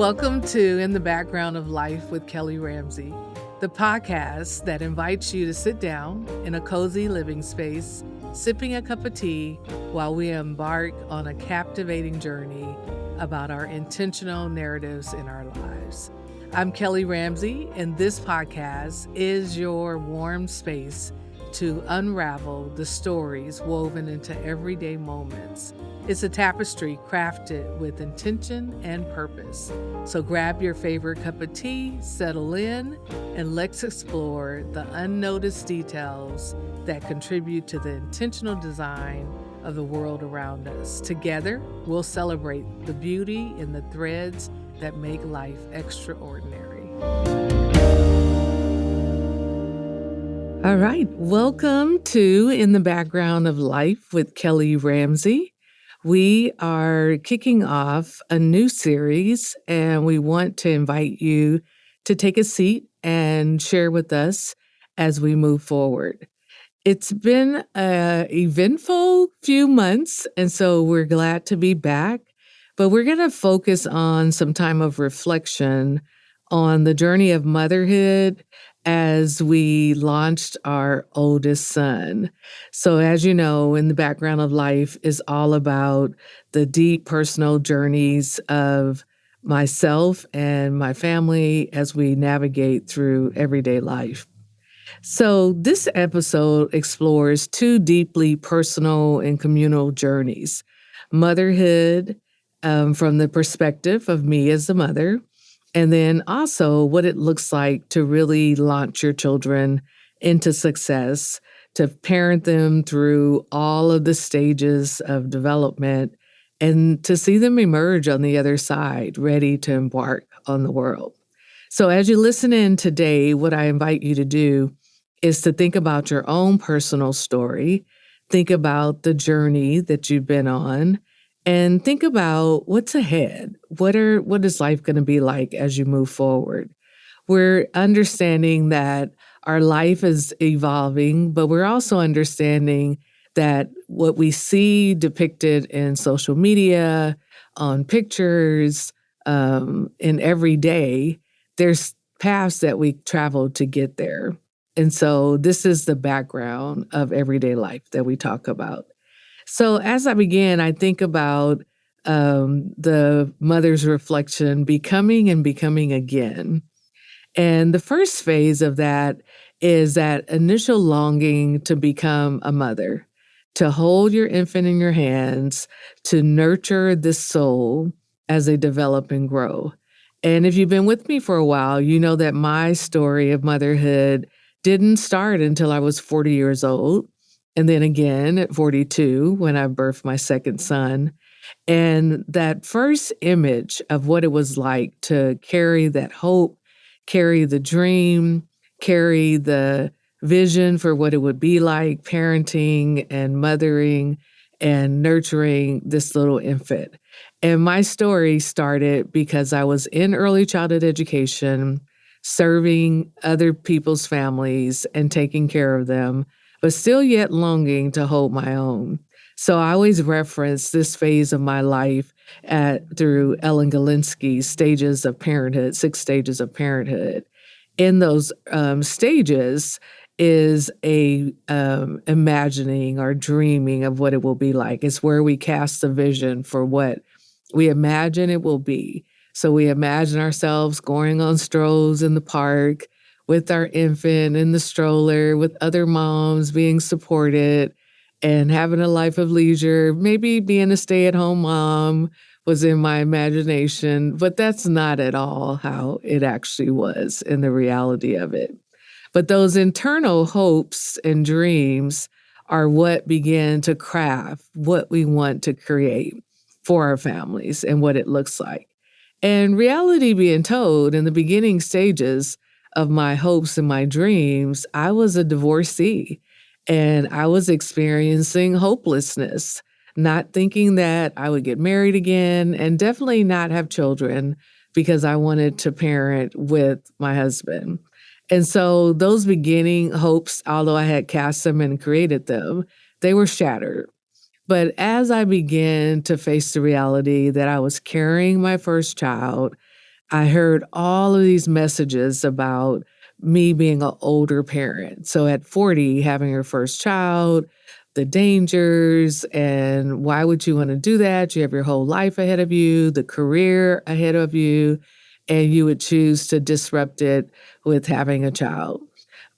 Welcome to In the Background of Life with Kelly Ramsey, the podcast that invites you to sit down in a cozy living space, sipping a cup of tea while we embark on a captivating journey about our intentional narratives in our lives. I'm Kelly Ramsey, and this podcast is your warm space to unravel the stories woven into everyday moments. It's a tapestry crafted with intention and purpose. So grab your favorite cup of tea, settle in, and let's explore the unnoticed details that contribute to the intentional design of the world around us. Together, we'll celebrate the beauty in the threads that make life extraordinary. All right, welcome to In the Background of Life with Kelly Ramsey. We are kicking off a new series, and we want to invite you to take a seat and share with us as we move forward. It's been an eventful few months, and so we're glad to be back. But we're going to focus on some time of reflection on the journey of motherhood as we launched our oldest son. So as you know, In the Background of Life is all about the deep personal journeys of myself and my family as we navigate through everyday life. So this episode explores two deeply personal and communal journeys: motherhood from the perspective of me as a mother, and then also what it looks like to really launch your children into success, to parent them through all of the stages of development, and to see them emerge on the other side, ready to embark on the world. So as you listen in today, what I invite you to do is to think about your own personal story, think about the journey that you've been on, and think about what's ahead. What is life going to be like as you move forward? We're understanding that our life is evolving, but we're also understanding that what we see depicted in social media, on pictures, in every day, there's paths that we travel to get there. And so this is the background of everyday life that we talk about. So as I begin, I think about the mother's reflection, becoming and becoming again. And the first phase of that is that initial longing to become a mother, to hold your infant in your hands, to nurture this soul as they develop and grow. And if you've been with me for a while, you know that my story of motherhood didn't start until I was 40 years old. And then again at 42 when I birthed my second son. And that first image of what it was like to carry that hope, carry the dream, carry the vision for what it would be like parenting and mothering and nurturing this little infant. And my story started because I was in early childhood education, serving other people's families and taking care of them, but still yet longing to hold my own. So I always reference this phase of my life through Ellen Galinsky's stages of parenthood, 6 stages of parenthood. In those stages is a imagining or dreaming of what it will be like. It's where we cast a vision for what we imagine it will be. So we imagine ourselves going on strolls in the park with our infant in the stroller, with other moms being supported and having a life of leisure. Maybe being a stay-at-home mom was in my imagination, but that's not at all how it actually was in the reality of it. But those internal hopes and dreams are what begin to craft what we want to create for our families and what it looks like. And reality being told, in the beginning stages of my hopes and my dreams, I was a divorcee and I was experiencing hopelessness, not thinking that I would get married again and definitely not have children because I wanted to parent with my husband. And so those beginning hopes, although I had cast them and created them, they were shattered. But as I began to face the reality that I was carrying my first child, I heard all of these messages about me being an older parent. So at 40, having your first child, the dangers, and why would you want to do that? You have your whole life ahead of you, the career ahead of you, and you would choose to disrupt it with having a child.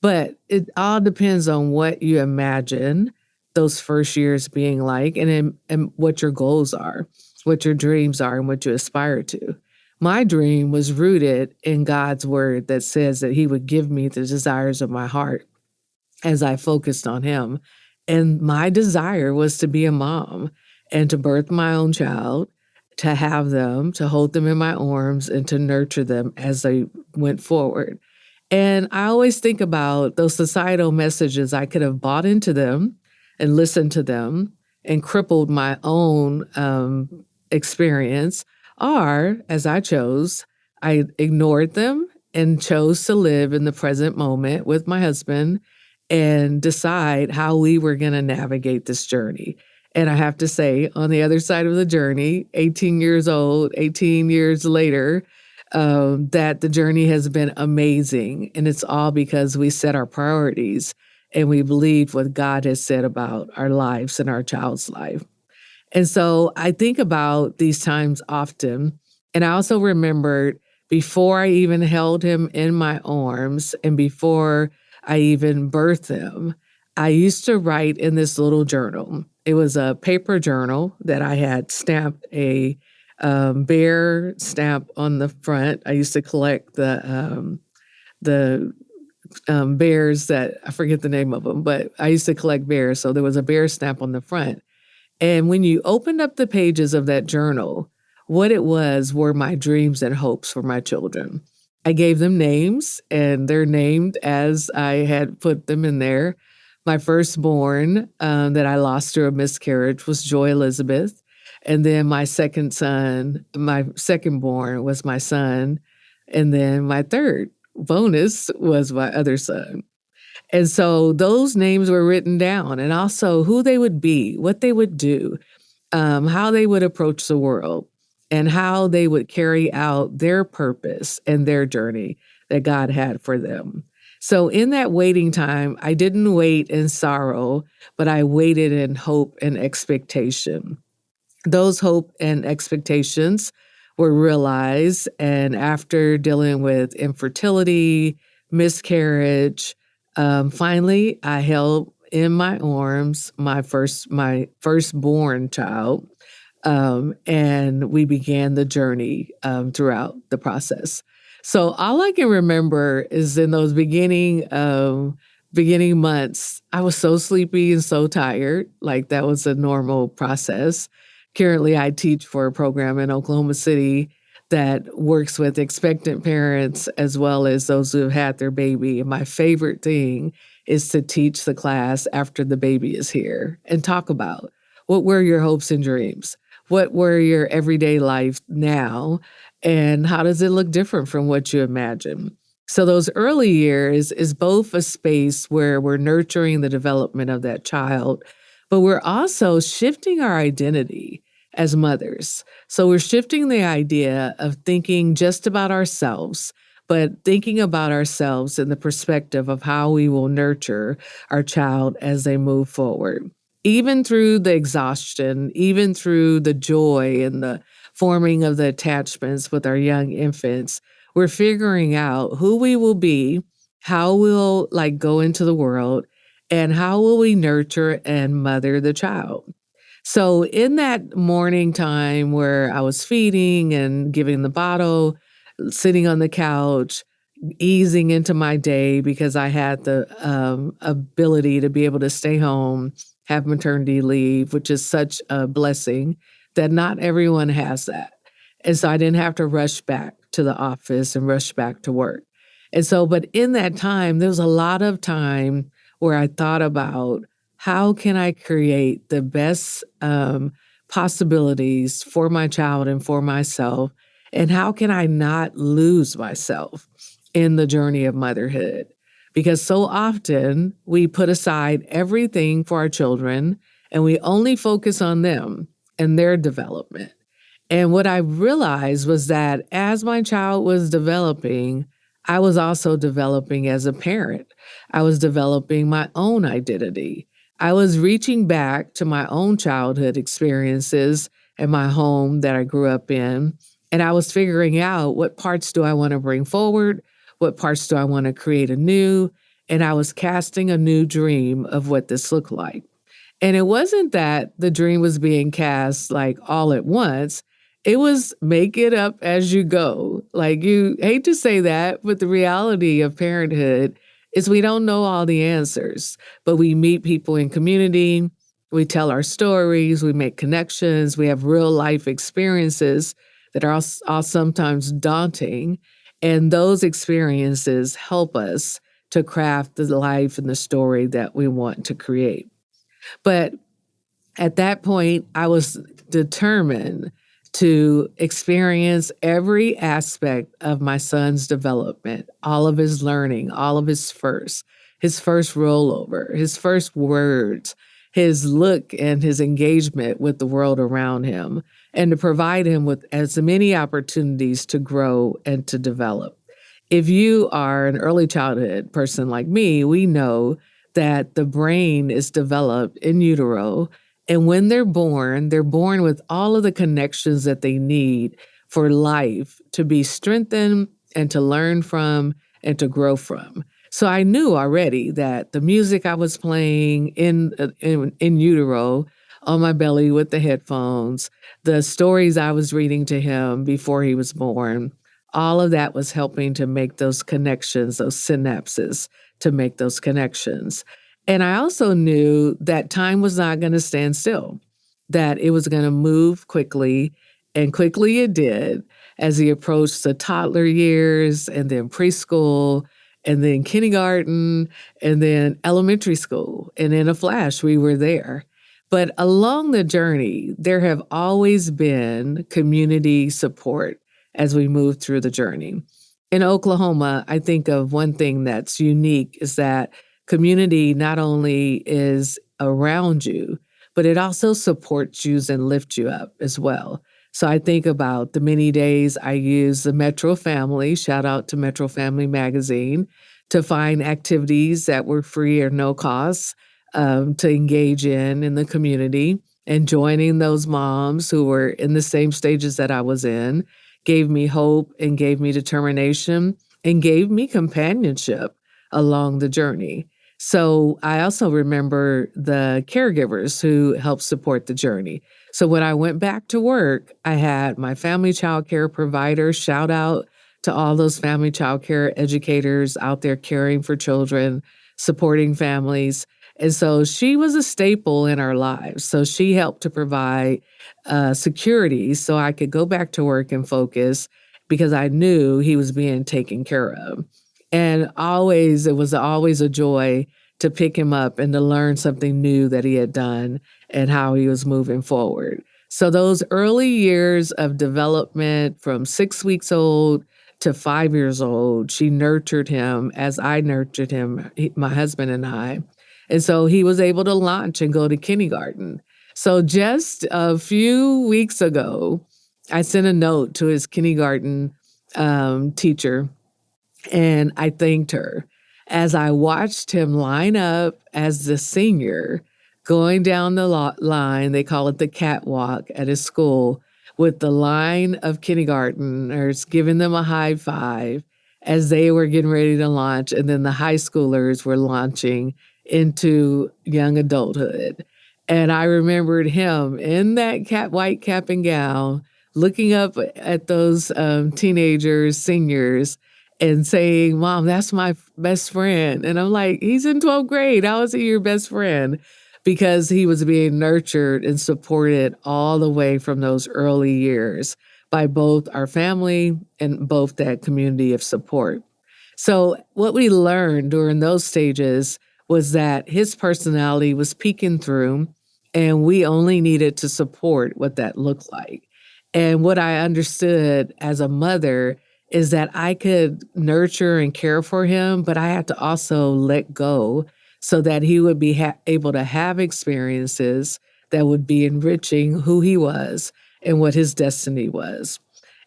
But it all depends on what you imagine those first years being like and what your goals are, what your dreams are, and what you aspire to. My dream was rooted in God's word that says that He would give me the desires of my heart as I focused on Him. And my desire was to be a mom and to birth my own child, to have them, to hold them in my arms, and to nurture them as they went forward. And I always think about those societal messages. I could have bought into them and listened to them and crippled my own experience, or as I chose, I ignored them and chose to live in the present moment with my husband and decide how we were going to navigate this journey. And I have to say, on the other side of the journey, 18 years old, 18 years later, that the journey has been amazing. And it's all because we set our priorities and we believe what God has said about our lives and our child's life. And so I think about these times often. And I also remembered before I even held him in my arms and before I even birthed him, I used to write in this little journal. It was a paper journal that I had stamped a bear stamp on the front. I used to collect the bears that I forget the name of them, but I used to collect bears. So there was a bear stamp on the front. And when you opened up the pages of that journal, what it was were my dreams and hopes for my children. I gave them names, and they're named as I had put them in there. My firstborn that I lost through a miscarriage was Joy Elizabeth. And then my secondborn was my son. And then my third bonus was my other son. And so those names were written down, and also who they would be, what they would do, how they would approach the world, and how they would carry out their purpose and their journey that God had for them. So in that waiting time, I didn't wait in sorrow, but I waited in hope and expectation. Those hope and expectations were realized. And after dealing with infertility, miscarriage, finally, I held in my arms my firstborn child, and we began the journey throughout the process. So all I can remember is in those beginning months, I was so sleepy and so tired. Like that was a normal process. Currently, I teach for a program in Oklahoma City that works with expectant parents as well as those who have had their baby. And my favorite thing is to teach the class after the baby is here and talk about what were your hopes and dreams? What were your everyday life now? And how does it look different from what you imagine? So those early years is both a space where we're nurturing the development of that child, but we're also shifting our identity as mothers. So we're shifting the idea of thinking just about ourselves, but thinking about ourselves in the perspective of how we will nurture our child as they move forward. Even through the exhaustion, even through the joy and the forming of the attachments with our young infants, we're figuring out who we will be, how we'll go into the world, and how will we nurture and mother the child. So in that morning time where I was feeding and giving the bottle, sitting on the couch, easing into my day because I had the ability to be able to stay home, have maternity leave, which is such a blessing that not everyone has that. And so I didn't have to rush back to the office and rush back to work. And so, but in that time, there was a lot of time where I thought about how can I create the best possibilities for my child and for myself, and how can I not lose myself in the journey of motherhood? Because so often we put aside everything for our children and we only focus on them and their development. And what I realized was that as my child was developing, I was also developing as a parent. I was developing my own identity. I was reaching back to my own childhood experiences and my home that I grew up in. And I was figuring out what parts do I want to bring forward? What parts do I want to create anew? And I was casting a new dream of what this looked like. And it wasn't that the dream was being cast like all at once. It was make it up as you go. Like you hate to say that, but the reality of parenthood is we don't know all the answers, but we meet people in community, we tell our stories, we make connections, we have real life experiences that are all sometimes daunting. And those experiences help us to craft the life and the story that we want to create. But at that point, I was determined to experience every aspect of my son's development, all of his learning, all of his first rollover, his first words, his look and his engagement with the world around him, and to provide him with as many opportunities to grow and to develop. If you are an early childhood person like me, we know that the brain is developed in utero. And when they're born with all of the connections that they need for life to be strengthened and to learn from and to grow from. So I knew already that the music I was playing in utero on my belly with the headphones, the stories I was reading to him before he was born, all of that was helping to make those connections, those synapses, to make those connections. And I also knew that time was not going to stand still, that it was going to move quickly, and quickly it did as he approached the toddler years and then preschool and then kindergarten and then elementary school. And in a flash, we were there. But along the journey, there have always been community support as we move through the journey. In Oklahoma, I think of one thing that's unique is that community not only is around you, but it also supports you and lifts you up as well. So I think about the many days I use the Metro Family, shout out to Metro Family Magazine, to find activities that were free or no cost to engage in the community. And joining those moms who were in the same stages that I was in gave me hope and gave me determination and gave me companionship along the journey. So I also remember the caregivers who helped support the journey. So when I went back to work, I had my family child care provider, shout out to all those family child care educators out there caring for children, supporting families. And so she was a staple in our lives. So she helped to provide security so I could go back to work and focus because I knew he was being taken care of. And it was always a joy to pick him up and to learn something new that he had done and how he was moving forward. So those early years of development from 6 weeks old to 5 years old, she nurtured him as I nurtured him, my husband and I. And so he was able to launch and go to kindergarten. So just a few weeks ago, I sent a note to his kindergarten teacher, and I thanked her as I watched him line up as the senior going down the line. They call it the catwalk at his school, with the line of kindergartners giving them a high five as they were getting ready to launch. And then the high schoolers were launching into young adulthood. And I remembered him in that white cap and gown, looking up at those teenagers, seniors, and saying, "Mom, that's my best friend." And I'm like, he's in 12th grade. How is he your best friend? Because he was being nurtured and supported all the way from those early years by both our family and both that community of support. So what we learned during those stages was that his personality was peeking through, and we only needed to support what that looked like. And what I understood as a mother is that I could nurture and care for him, but I had to also let go so that he would be able to have experiences that would be enriching who he was and what his destiny was.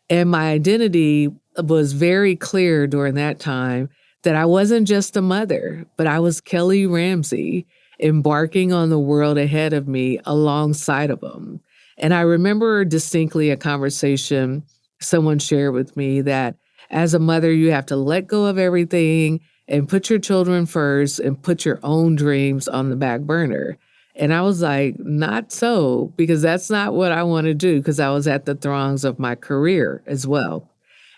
And my identity was very clear during that time that I wasn't just a mother, but I was Kelly Ramsey, embarking on the world ahead of me alongside of him. And I remember distinctly a conversation someone shared with me that as a mother, you have to let go of everything and put your children first and put your own dreams on the back burner. And I was like, not so, because that's not what I want to do, because I was at the throngs of my career as well.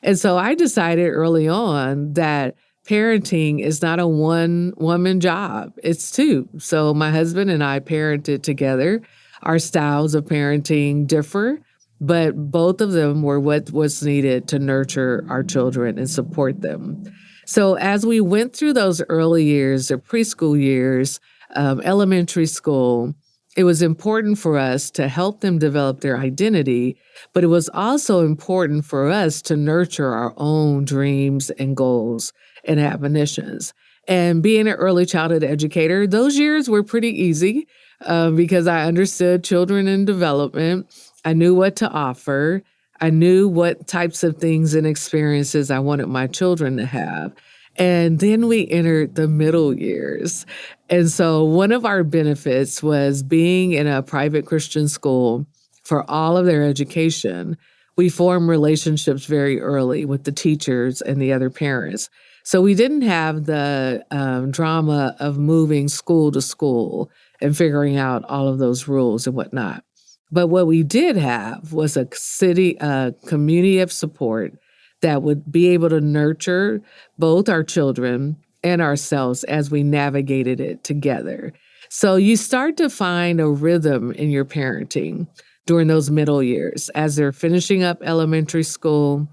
And so I decided early on that parenting is not a one woman job, it's two. So my husband and I parented together. Our styles of parenting differ, but both of them were what was needed to nurture our children and support them. So as we went through those early years, the preschool years, elementary school, it was important for us to help them develop their identity, but it was also important for us to nurture our own dreams and goals and admonitions. And being an early childhood educator, those years were pretty easy because I understood children in development. I knew what to offer. I knew what types of things and experiences I wanted my children to have. And then we entered the middle years. And so one of our benefits was being in a private Christian school for all of their education. We formed relationships very early with the teachers and the other parents. So we didn't have the drama of moving school to school and figuring out all of those rules and whatnot. But what we did have was a community of support that would be able to nurture both our children and ourselves as we navigated it together. So you start to find a rhythm in your parenting during those middle years as they're finishing up elementary school,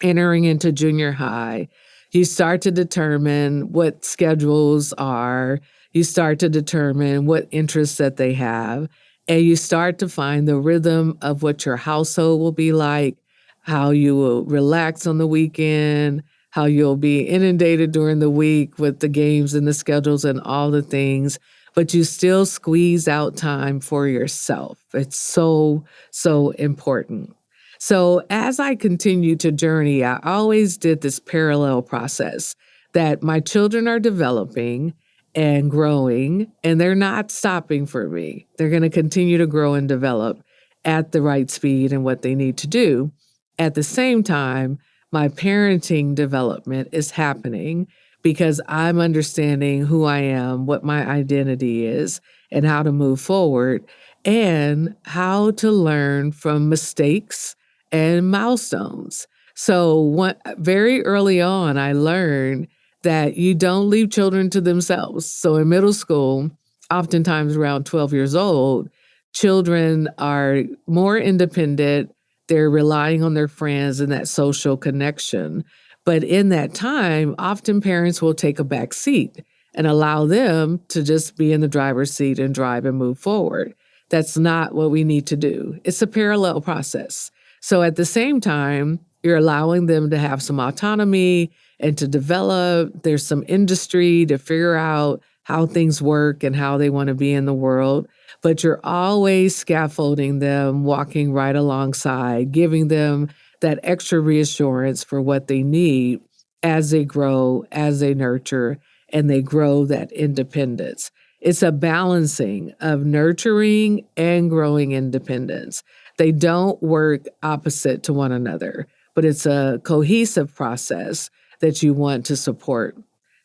entering into junior high. You start to determine what schedules are. You start to determine what interests that they have. And you start to find the rhythm of what your household will be like, how you will relax on the weekend, how you'll be inundated during the week with the games and the schedules and all the things, but you still squeeze out time for yourself. It's so, so important. So as I continued to journey, I always did this parallel process that my children are developing and growing, and they're not stopping for me. They're going to continue to grow and develop at the right speed and what they need to do. At the same time, my parenting development is happening because I'm understanding who I am, what my identity is, and how to move forward, and how to learn from mistakes and milestones. So very early on, I learned that you don't leave children to themselves. So in middle school, oftentimes around 12 years old, children are more independent. They're relying on their friends and that social connection. But in that time, often parents will take a back seat and allow them to just be in the driver's seat and drive and move forward. That's not what we need to do. It's a parallel process. So at the same time, you're allowing them to have some autonomy and to develop. There's some industry to figure out how things work and how they want to be in the world. But you're always scaffolding them, walking right alongside, giving them that extra reassurance for what they need as they grow, as they nurture, and they grow that independence. It's a balancing of nurturing and growing independence. They don't work opposite to one another, but it's a cohesive process that you want to support.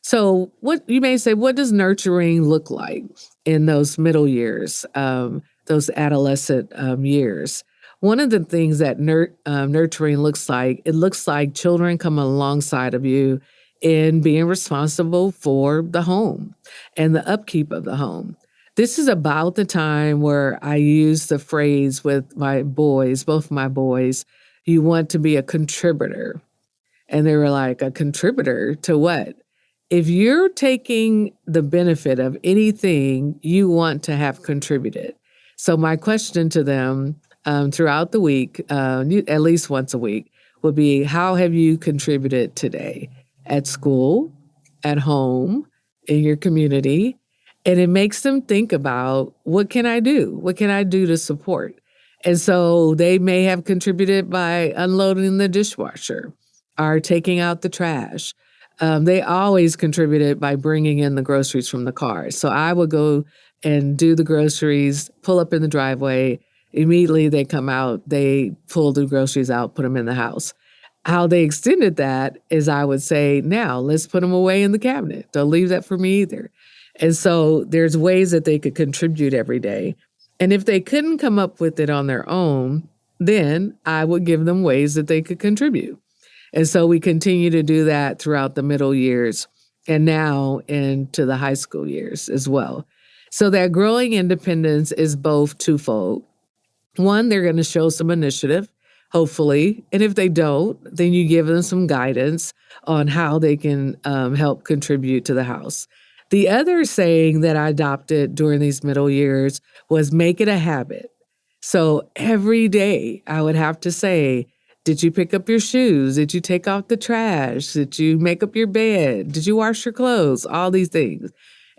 So what you may say, what does nurturing look like in those middle years, those adolescent years? One of the things that nurturing looks like, it looks like children come alongside of you in being responsible for the home and the upkeep of the home. This is about the time where I use the phrase with my boys, both my boys, you want to be a contributor. And they were like, a contributor to what? If you're taking the benefit of anything, you want to have contributed. So my question to them throughout the week, at least once a week, would be, how have you contributed today? At school, at home, in your community? And it makes them think about, what can I do? What can I do to support? And so they may have contributed by unloading the dishwasher or taking out the trash. They always contributed by bringing in the groceries from the car. So I would go and do the groceries, pull up in the driveway. Immediately they come out, they pull the groceries out, put them in the house. How they extended that is I would say, now let's put them away in the cabinet. Don't leave that for me either. And so there's ways that they could contribute every day. And if they couldn't come up with it on their own, then I would give them ways that they could contribute. And so we continue to do that throughout the middle years and now into the high school years as well. So that growing independence is both twofold. One, they're going to show some initiative, hopefully. And if they don't, then you give them some guidance on how they can help contribute to the house. The other saying that I adopted during these middle years was make it a habit. So every day I would have to say, did you pick up your shoes? Did you take out the trash? Did you make up your bed? Did you wash your clothes? All these things.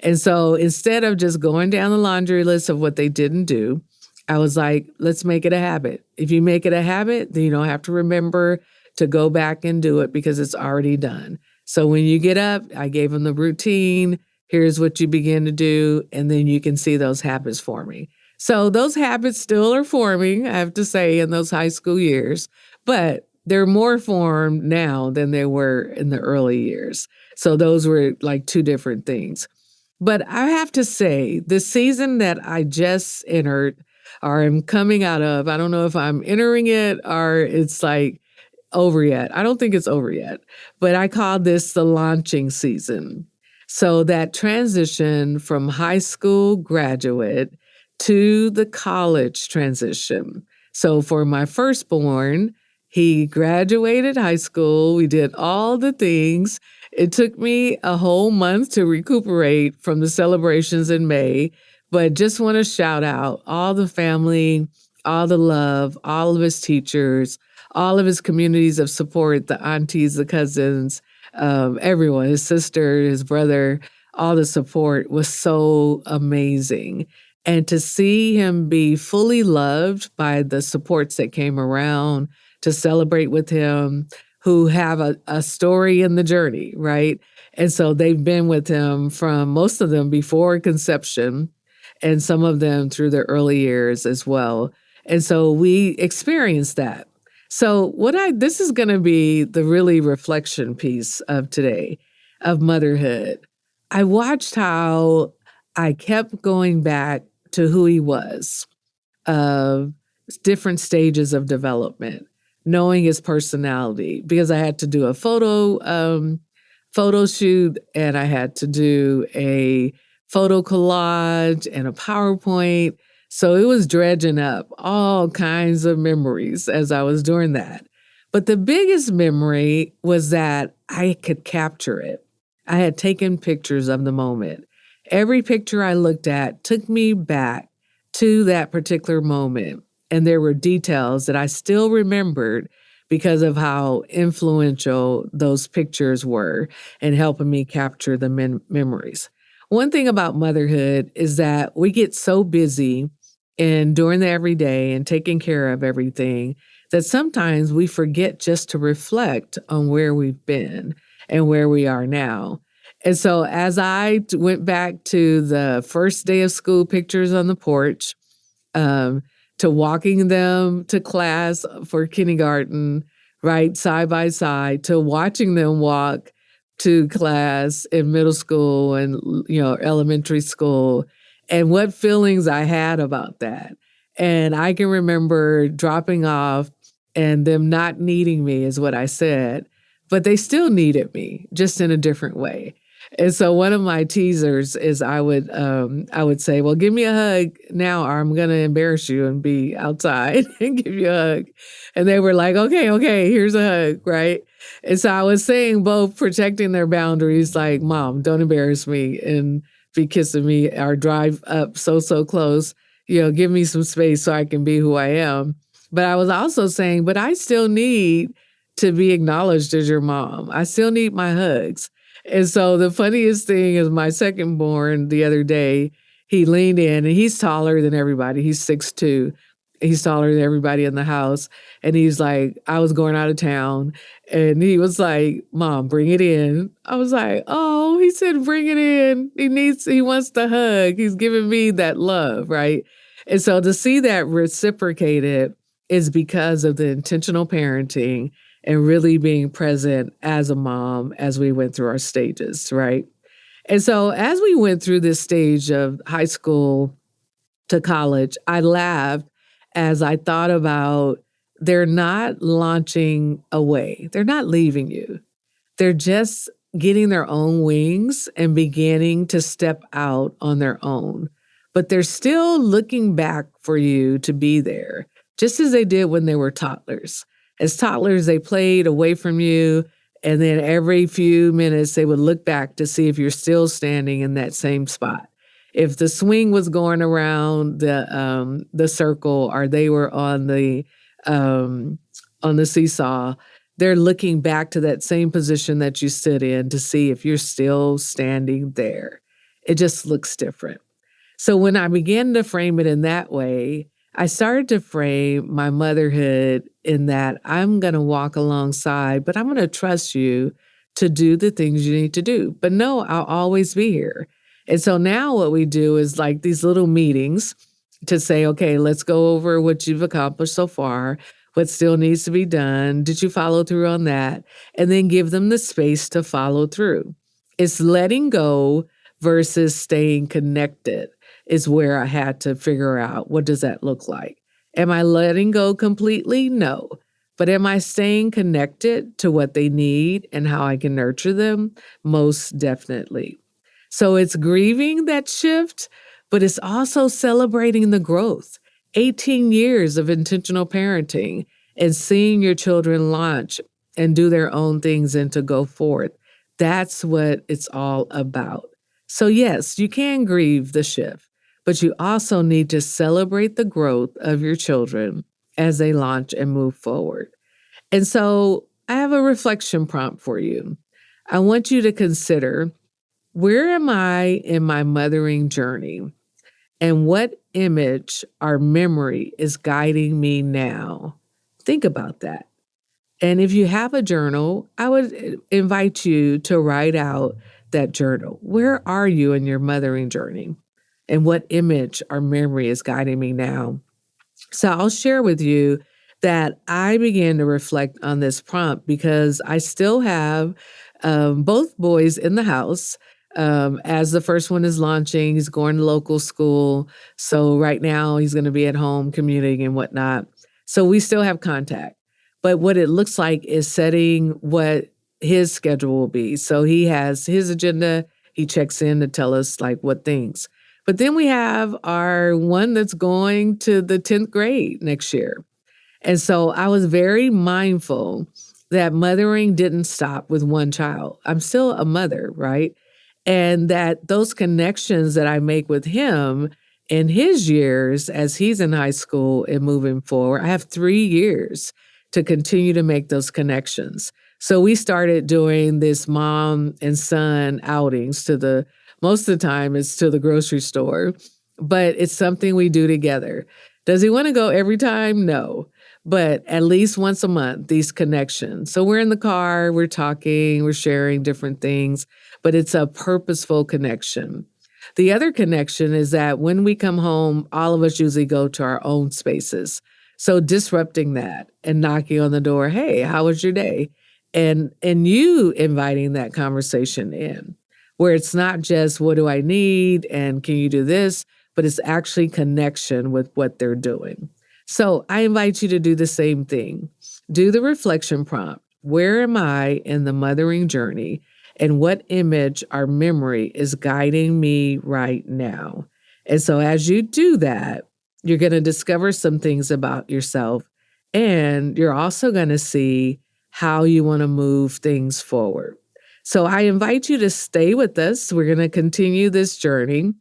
And so instead of just going down the laundry list of what they didn't do, I was like, let's make it a habit. If you make it a habit, then you don't have to remember to go back and do it because it's already done. So when you get up, I gave them the routine. Here's what you begin to do. And then you can see those habits forming. So those habits still are forming, I have to say, in those high school years, but they're more formed now than they were in the early years. So those were like two different things. But I have to say, the season that I just entered or am coming out of, I don't know if I'm entering it or it's like over yet. I don't think it's over yet, but I call this the launching season. So that transition from high school graduate to the college transition. So for my firstborn, he graduated high school. We did all the things. It took me a whole month to recuperate from the celebrations in May, but just want to shout out all the family, all the love, all of his teachers, all of his communities of support, the aunties, the cousins, everyone, his sister, his brother, all the support was so amazing. And to see him be fully loved by the supports that came around to celebrate with him, who have a story in the journey, right? And so they've been with him from most of them before conception and some of them through their early years as well. And so we experienced that. So this is going to be the really reflection piece of today, of motherhood. I watched how I kept going back to who he was, of different stages of development, knowing his personality, because I had to do a photo shoot and I had to do a photo collage and a PowerPoint. So it was dredging up all kinds of memories as I was doing that. But the biggest memory was that I could capture it. I had taken pictures of the moment. Every picture I looked at took me back to that particular moment. And there were details that I still remembered because of how influential those pictures were in helping me capture the memories. One thing about motherhood is that we get so busy in doing the everyday and taking care of everything that sometimes we forget just to reflect on where we've been and where we are now. And so as I went back to the first day of school pictures on the porch, to walking them to class for kindergarten, right, side by side, to watching them walk to class in middle school and, elementary school, and what feelings I had about that. And I can remember dropping off and them not needing me is what I said, but they still needed me, just in a different way. And so one of my teasers is I would say, well, give me a hug now, or I'm going to embarrass you and be outside and give you a hug. And they were like, okay, here's a hug, right? And so I was saying both protecting their boundaries, like, Mom, don't embarrass me and be kissing me or drive up so close, give me some space so I can be who I am. But I was also saying, but I still need to be acknowledged as your mom. I still need my hugs. And so the funniest thing is my second born the other day, he leaned in and he's taller than everybody. He's 6'2". He's taller than everybody in the house. And he's like, I was going out of town. And he was like, Mom, bring it in. I was like, oh, he said, bring it in. He wants the hug. He's giving me that love, right? And so to see that reciprocated is because of the intentional parenting and really being present as a mom as we went through our stages, right? And so as we went through this stage of high school to college, I laughed as I thought about they're not launching away. They're not leaving you. They're just getting their own wings and beginning to step out on their own. But they're still looking back for you to be there, just as they did when they were toddlers. As toddlers, they played away from you, and then every few minutes they would look back to see if you're still standing in that same spot. If the swing was going around the circle, or they were on the seesaw, they're looking back to that same position that you stood in to see if you're still standing there. It just looks different. So when I began to frame it in that way, I started to frame my motherhood in that I'm going to walk alongside, but I'm going to trust you to do the things you need to do. But no, I'll always be here. And so now what we do is like these little meetings to say, okay, let's go over what you've accomplished so far, what still needs to be done. Did you follow through on that? And then give them the space to follow through. It's letting go versus staying connected is where I had to figure out, what does that look like? Am I letting go completely? No. But am I staying connected to what they need and how I can nurture them? Most definitely. So it's grieving that shift, but it's also celebrating the growth. 18 years of intentional parenting and seeing your children launch and do their own things and to go forth. That's what it's all about. So yes, you can grieve the shift, but you also need to celebrate the growth of your children as they launch and move forward. And so I have a reflection prompt for you. I want you to consider, where am I in my mothering journey? And what image or memory is guiding me now? Think about that. And if you have a journal, I would invite you to write out that journal. Where are you in your mothering journey? And what image or memory is guiding me now? So I'll share with you that I began to reflect on this prompt because I still have both boys in the house. As the first one is launching, he's going to local school. So right now he's going to be at home commuting and whatnot. So we still have contact. But what it looks like is setting what his schedule will be. So he has his agenda. He checks in to tell us like what things. But then we have our one that's going to the 10th grade next year. And so I was very mindful that mothering didn't stop with one child. I'm still a mother, right? And that those connections that I make with him in his years as he's in high school and moving forward, I have 3 years to continue to make those connections. So we started doing this mom and son outings most of the time it's to the grocery store, but it's something we do together. Does he want to go every time? No. But at least once a month, these connections. So we're in the car, we're talking, we're sharing different things, but it's a purposeful connection. The other connection is that when we come home, all of us usually go to our own spaces. So disrupting that and knocking on the door, hey, how was your day? And you inviting that conversation in, where it's not just what do I need and can you do this, but it's actually connection with what they're doing. So I invite you to do the same thing. Do the reflection prompt. Where am I in the mothering journey? And what image or memory is guiding me right now? And so as you do that, you're going to discover some things about yourself, and you're also going to see how you want to move things forward. So I invite you to stay with us. We're going to continue this journey.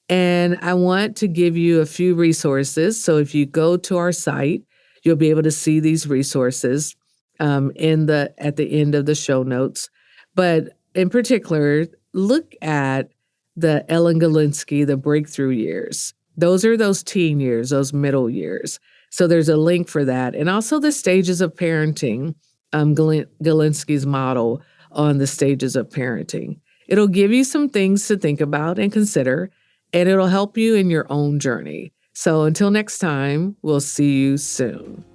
And I want to give you a few resources. So if you go to our site, you'll be able to see these resources at the end of the show notes. But in particular, look at the Ellen Galinsky, the breakthrough years. Those are those teen years, those middle years. So there's a link for that. And also the stages of parenting, Galinsky's model on the stages of parenting. It'll give you some things to think about and consider, and it'll help you in your own journey. So until next time, we'll see you soon.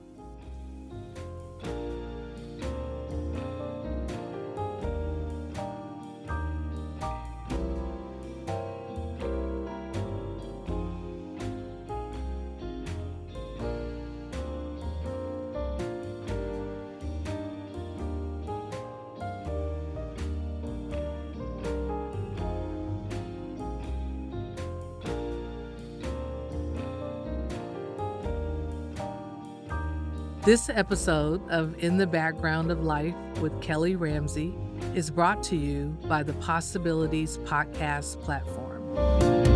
This episode of In the Background of Life with Kelly Ramsey is brought to you by the Possibilities Podcast platform.